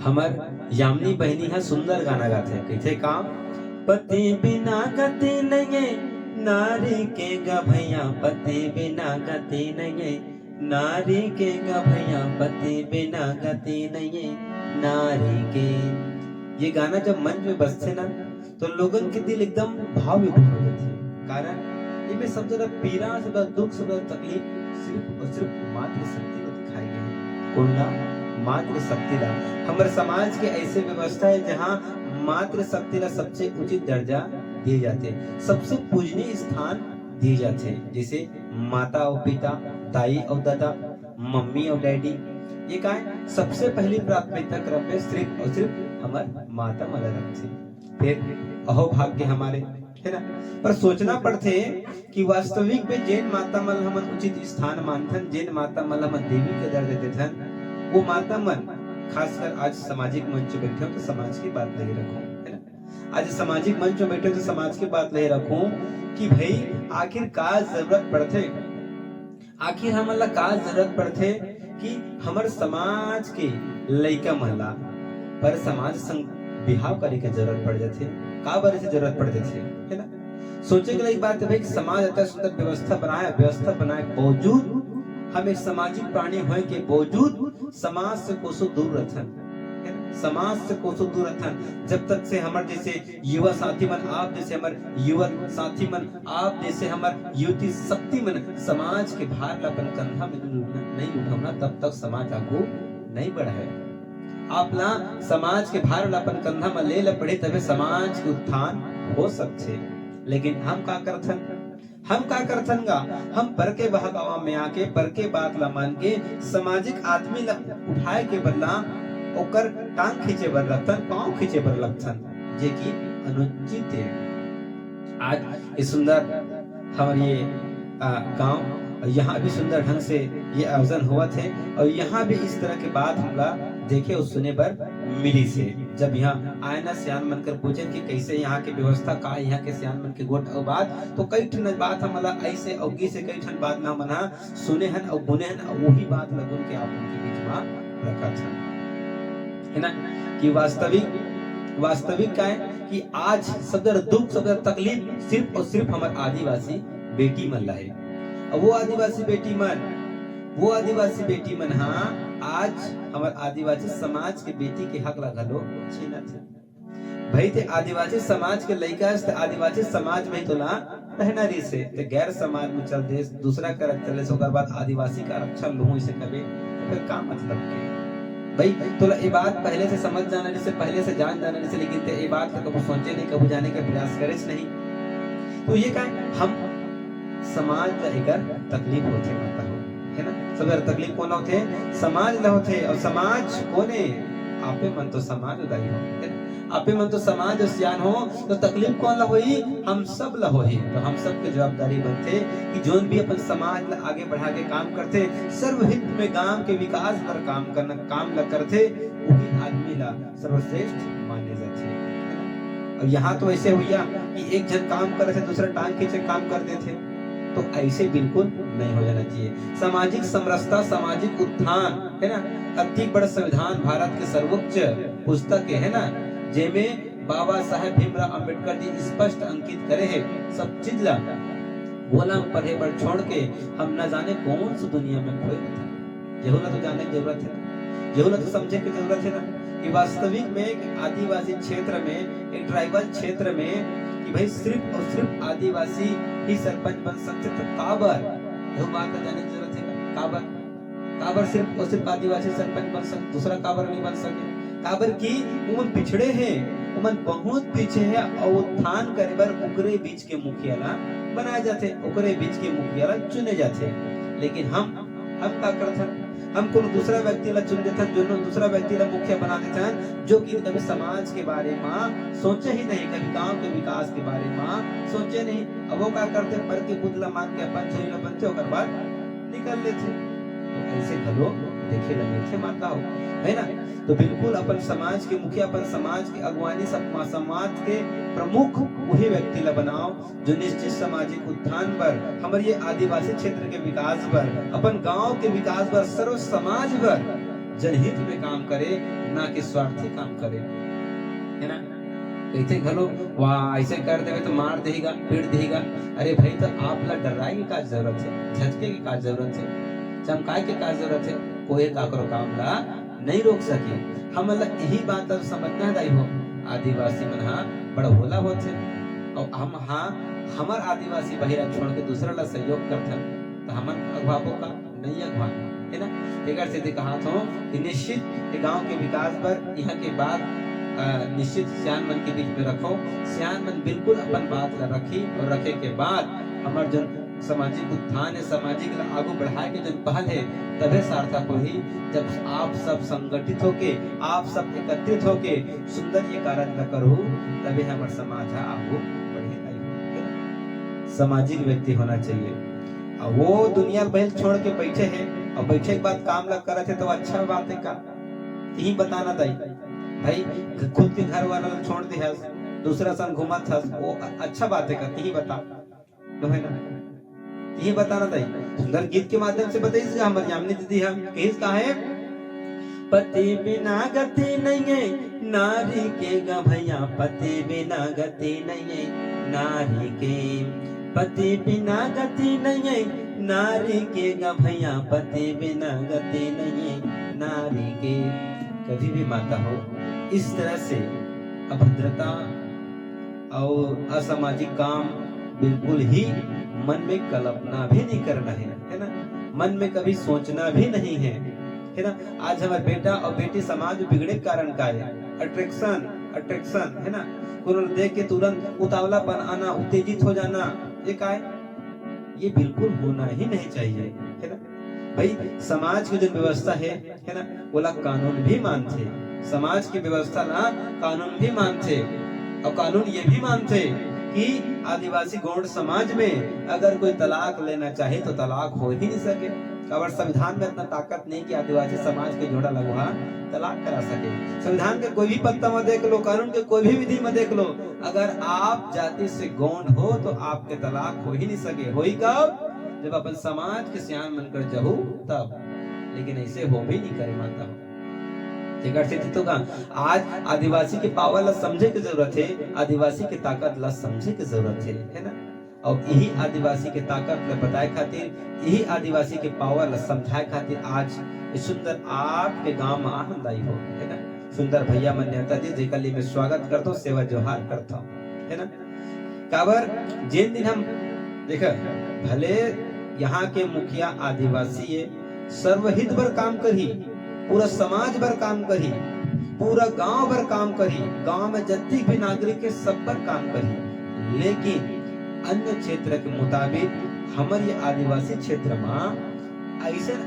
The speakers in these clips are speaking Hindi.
हमर यामिनी बहनी है सुंदर गाना गाथे कैसे काम। पति बिना गति नहीं नारी के गभैया, पति बिना गति नहीं नारी के गभैया, पति बिना गति नहीं नारी के। ये गाना जब मन में बजते ना तो लोगन के दिल एकदम भाव विभोर हो जाते। कारण इनमें सब जरा पीड़ा, सब दुख, सब तकलीफ सिर्फ और सिर्फ मात्र शक्ति को दिखाई गई। कुंडा मात्र शक्ति ला हमारे समाज के ऐसे व्यवस्था है जहाँ मात्र शक्ति ला सबसे उचित दर्जा दिए जाते, सबसे पूजनीय स्थान दिए जाते। जैसे माता और पिता, दाई और दादा, मम्मी और डैडी। ये का है सबसे पहली प्राथमिकता क्रम में सिर्फ और सिर्फ हमारे माता मला रखते, फिर अहो भाग्य हमारे, है ना। पर सोचना पड़ते कि वास्तविक में जैन माता मल हमन उचित स्थान मानथन, जैन माता मल हमन देवी के दर्जा देथन। वो माता मन खासकर आज सामाजिक मंच पे बैठे हो तो समाज की बात नहीं रखो, है ना। आज सामाजिक मंच पे बैठे हो तो समाज की बात नहीं रखो कि भाई आखिर का जरूरत पड़ते, आखिर हमला का जरूरत पड़ते कि हमारे समाज के लइका महला पर समाज संग बिहाव करे के जरूरत पड़ जाते, का बारे से जरूरत पड़ जाते, है ना। सोचे के एक बात है भाई कि समाज इतना सुंदर व्यवस्था बनाए बावजूद हम एक सामाजिक प्राणी होए के बावजूद समाज से कोसों दूर रहथन, समाज से कोसों दूर रहथन। जब तक से हमारे जैसे युवा साथी मन, आप जैसे हमारे युवा साथी मन, आप जैसे हमारे युवती शक्ति मन समाज के भार लापन कंधा में नहीं उठाना, तब तक समाज आगू नहीं बढ़े। आप ला समाज के भार लापन कंधा में ले पड़े तबे समाज के उत्थान हो सकते। लेकिन हम का करथन, हम का करथन गा, हम पर के बहकावा में आके पर के बात ला मान के सामाजिक आदमी ला उठाए के बदला ओकर टांग खींचे बर लगथन, पांव खींचे बर लगथन, जे की अनुचित है। आज इस सुंदर हमारे ये गांव, यहाँ भी सुंदर ढंग से ये आयोजन हुआ थे और यहाँ भी इस तरह के बात हमला देखे और सुने पर मिली से। जब यहाँ आए ना सियान मन कर पूछे कि कैसे यहाँ की व्यवस्था का है, यहाँ के सियान मन के गोट और बात, तो कई ठन बात हमला ऐसे अवगी से कई ठन बात ना मना सुने हन और बुने हन और वही बात लगन के आप उनके बीच में रखा था, है ना। कि वास्तविक क्या है कि आज सदर दुख, सदर तकलीफ सिर्फ और सिर्फ हमारे आदिवासी बेटी मन ला है। और वो आदिवासी बेटी मन हाँ आज हमारे आदिवासी समाज के बेटी के हक ला घलो छीना थे। भाई थे आदिवासी समाज के लइका से आदिवासी समाज में तो ला रहना रही से ते गैर समाज में चल देश दूसरा कर चले सो बाद आदिवासी का आरक्षण लूं इसे कबे, फिर का मतलब के भाई। तो ये बात पहले से समझ जाना जैसे, पहले से जान जाना जैसे, लेकिन ये बात का कभी सोचे नहीं, कभी जाने का प्रयास करे नहीं। तो ये का हम समाज का एक तकलीफ होते माता हो, है ना। सब तकलीफ कौन होते, समाज ला होते। और समाज कोने आपे मन तो समाज उदाई हो, है ना। आपे मन तो समाज सियान हो तो तकलीफ कौन ला होई, हम सब ला होई। तो हम सब के जवाबदारी बनते कि जोन भी अपन समाज ला आगे बढ़ा के काम करते, सर्वहित में गांव के विकास पर काम ला करते, वही आदमी ला सर्वश्रेष्ठ माने जाते। और यहाँ तो ऐसे हुआ कि एक जन काम कर रहे दूसरा टांग खींचे काम कर देते, तो ऐसे बिल्कुल नहीं हो जाना चाहिए। सामाजिक समरसता, सामाजिक उत्थान, है ना। अति बड़ा संविधान भारत के सर्वोच्च पुस्तक है ना, जेमें बाबा साहेब भीमराव अंबेडकर जी स्पष्ट अंकित करे है सब चीज ला बोला पढ़े पर छोड़ के हम न जाने कौन सी दुनिया में खोए था। यही ना तो जानने की जरूरत है, यही ना तो समझे की जरूरत है ना कि वास्तविक में एक आदिवासी क्षेत्र में, एक ट्राइबल क्षेत्र में कि भाई सिर्फ और सिर्फ आदिवासी ही सरपंच बन सकते, तो काबर यह बात का जानने की जरूरत है। काबर सिर्फ और सिर्फ आदिवासी सरपंच बन सकते, दूसरा काबर नहीं बन सके। काबर की उमन पिछड़े हैं, उमन बहुत पीछे है और उत्थान करे बर उकरे बीच के मुखिया ला बनाए जाते, उकरे बीच के मुखिया ला चुने जाते। लेकिन हम का करथन, हम कोनो दूसरा व्यक्ति ला चुन देथन, जो दूसरा व्यक्ति ला मुखिया बना देथन, जो कि कभी समाज के बारे में सोचे ही नहीं, कभी गांव के विकास के बारे में सोचे नहीं। अब वो क्या करते, पर के बुदला मान के अपन छोरी ला बनते और बाद निकल लेते। तो ऐसे घलो देखे लगे थे माता हो, है ना। तो बिल्कुल अपन समाज के मुखिया, अपन समाज की अगवानी, सब समाज के प्रमुख वही व्यक्ति ला बनाओ जो निश्चित सामाजिक उत्थान पर, हमारे ये आदिवासी क्षेत्र के विकास पर, अपन गांव के विकास पर, सर्व समाज पर जनहित में काम करे, ना कि स्वार्थी काम करे, है ना। कहते घलो वाह ऐसे कर देवे तो मार देगा, पीट देगा। अरे भाई तो आप ला डराए के का जरूरत है, झटके के का जरूरत है, चमकाए के का जरूरत है। कोई काकरो काम ला नहीं रोक सके। हम यही बात अब समझना दाई हो। आदिवासी मन हा बड़ा भोला होते और हम हाँ हमार आदिवासी बहिरा छोड़ के दूसरा ला सहयोग करथन तो हमन अगवाबो का नहीं अगवा, है ना। एकर से कहा था कि निश्चित गांव के विकास पर यहाँ के बाद निश्चित सियान मन के बीच में रखो। सियान मन बिल्कुल अपन बात ला रखी और रखे के बाद हमार जो सामाजिक उत्थान है, सामाजिक ला आगू बढ़ाए के जो पहल है तबे सार्थक होही। जब आप सब संगठित होके, आप सब एकत्रित होके सुंदर ये कार्य ला करो तबे हमार समाज आगू बढ़ेगा। सामाजिक व्यक्ति होना चाहिए। वो दुनिया बैल छोड़ के बैठे हैं और बैठे के बाद काम ला करते तो अच्छा बात है का यही बताना दाई भाई। खुद के घर वाला छोड़ दे दूसरा संग घुमा था वो अच्छा बात है का यही बता तो है ना, यही बताना दाई। सुंदर गीत के माध्यम से बताइए हमारी यामिनी दीदी हम कहिस का है। पति बिना गति नहीं है नारी के गा भैया, पति बिना गति नहीं है नारी के, पति बिना गति नहीं है नारी के गा भैया, पति बिना गति नहीं है नारी के। कभी भी माता हो इस तरह से अभद्रता और असामाजिक काम बिल्कुल ही मन में कल्पना भी नहीं करना है ना। मन में कभी सोचना भी नहीं है ना। आज हमारे बेटा और बेटी समाज में बिगड़े कारण का है अट्रैक्शन है ना। कोई देख के तुरंत उतावलापन आना, उत्तेजित हो जाना, ये का है, ये बिल्कुल होना ही नहीं चाहिए, है ना भाई। समाज की जो व्यवस्था है ना, बोला कानून भी मानते, समाज की व्यवस्था ना कानून भी मानते और कानून ये भी मानते कि आदिवासी गौड़ समाज में अगर कोई तलाक लेना चाहे तो तलाक हो ही नहीं सके। अगर संविधान में इतना ताकत नहीं कि आदिवासी समाज के जोड़ा लगवा तलाक करा सके। संविधान के कोई भी पत्ता में देख लो, कानून के कोई भी विधि में देख लो, अगर आप जाति से गौंड हो तो आपके तलाक हो ही नहीं सके। हो ही कब? जब अपन समाज के सियान मनकर जहू तब, लेकिन ऐसे हो भी नहीं करे माता। तो का आज आदिवासी के पावर ला समझे की जरूरत है, आदिवासी के ताकत ला समझे की जरूरत है ना। और यही आदिवासी के ताकत ला बताए खातिर, यही आदिवासी के पावर ला समझाए खातिर आज सुंदर आपके गांव में आनंद आई हो, है ना। सुंदर भैया मन नेता जी जेकर लिए मैं स्वागत करता हूँ, सेवा जोहार करता हूँ, है ना। काबर जिन दिन हम देखा भले यहाँ के मुखिया आदिवासी है, सर्वहित पर काम करी, पूरा समाज पर काम करी, पूरा गांव पर काम करी, गांव में जितने भी नागरिक के सब पर काम करी। लेकिन अन्य क्षेत्र के मुताबिक हमारे आदिवासी क्षेत्र में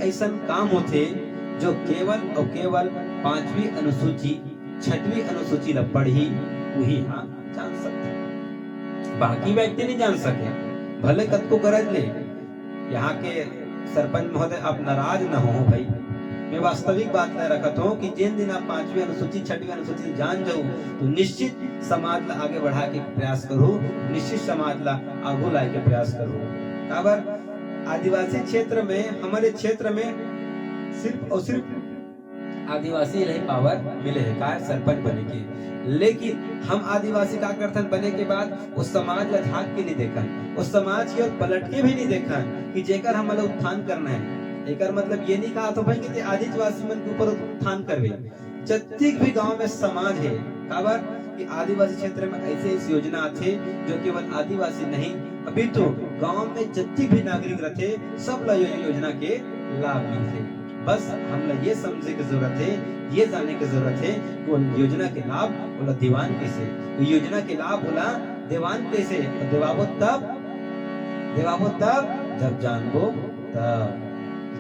ऐसा काम होते जो केवल और केवल 5वीं अनुसूची 6वीं अनुसूची ला पढ़ी वही हाँ जान सकते, बाकी व्यक्ति नहीं जान सके। भले कद को गरज ले। यहाँ के सरपंच महोदय आप नाराज न हो भाई, मैं वास्तविक बात नहीं रखता हूँ कि जिन दिन आप 5वीं अनुसूची 6वीं अनुसूची जान जाओ तो निश्चित समाज ला आगे बढ़ा के प्रयास करो, निश्चित समाज ला आगू लाए के प्रयास करो। काबर आदिवासी क्षेत्र में, हमारे क्षेत्र में सिर्फ और सिर्फ आदिवासी रही पावर मिले है का सरपंच बने के। लेकिन हम आदिवासी का करथन बने के बाद उस समाज ला झांक के नहीं देखा, उस समाज की ओर पलट के भी नहीं देखा कि जेकर हमारा उत्थान करना है। एकर मतलब ये नहीं कहा तो भाई कि आदिवासी मन के ऊपर उत्थान करवे। छत्तीस भी गांव में समाज है, काबर कि आदिवासी क्षेत्र में ऐसे योजना आते जो केवल आदिवासी नहीं अभी तो गांव में जितने भी नागरिक रहते सब ला योजना के लाभ मिलते। बस हम ला ये समझे की जरूरत है, ये जानने की जरूरत है कि वो योजना के लाभ बोला दीवान कैसे, योजना के लाभ बोला दीवान कैसे, देवाबो तब जब जानबो तब।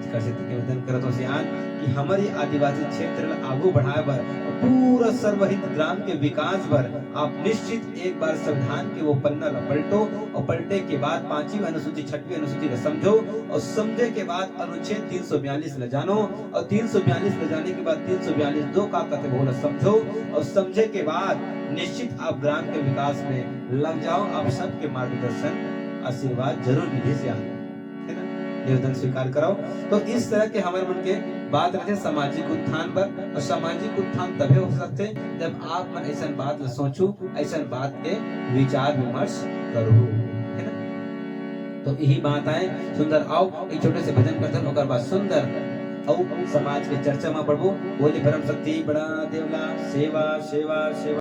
निवेदन करत सियान कि हमारी आदिवासी क्षेत्र में आगू बढ़ाए बर पूरा सर्वहित ग्राम के विकास पर आप निश्चित एक बार संविधान के वो पन्ना ला पलटो और पलटे के बाद 5वीं अनुसूची 6वीं अनुसूची ला समझो और समझे के बाद अनुच्छेद 342 ला जानो और 342 ला जाने के बाद 342 दो का कहते बोला समझो और समझे के बाद निश्चित आप ग्राम के विकास में लग जाओ। आप सबके मार्गदर्शन आशीर्वाद जरूर मिले से निवेदन स्वीकार कराओ। तो इस तरह के हमारे मन के बात रखे सामाजिक उत्थान पर, और सामाजिक उत्थान तभी हो सकते जब आप मन ऐसा बात ला सोचू, ऐसा बात के विचार विमर्श करू, है ना। तो यही बात आए सुंदर। आओ एक छोटे से भजन करतन, ओकर बाद सुंदर और समाज के चर्चा में पढ़बो। बोले परम शक्ति बड़ा देवला सेवा सेवा सेवा।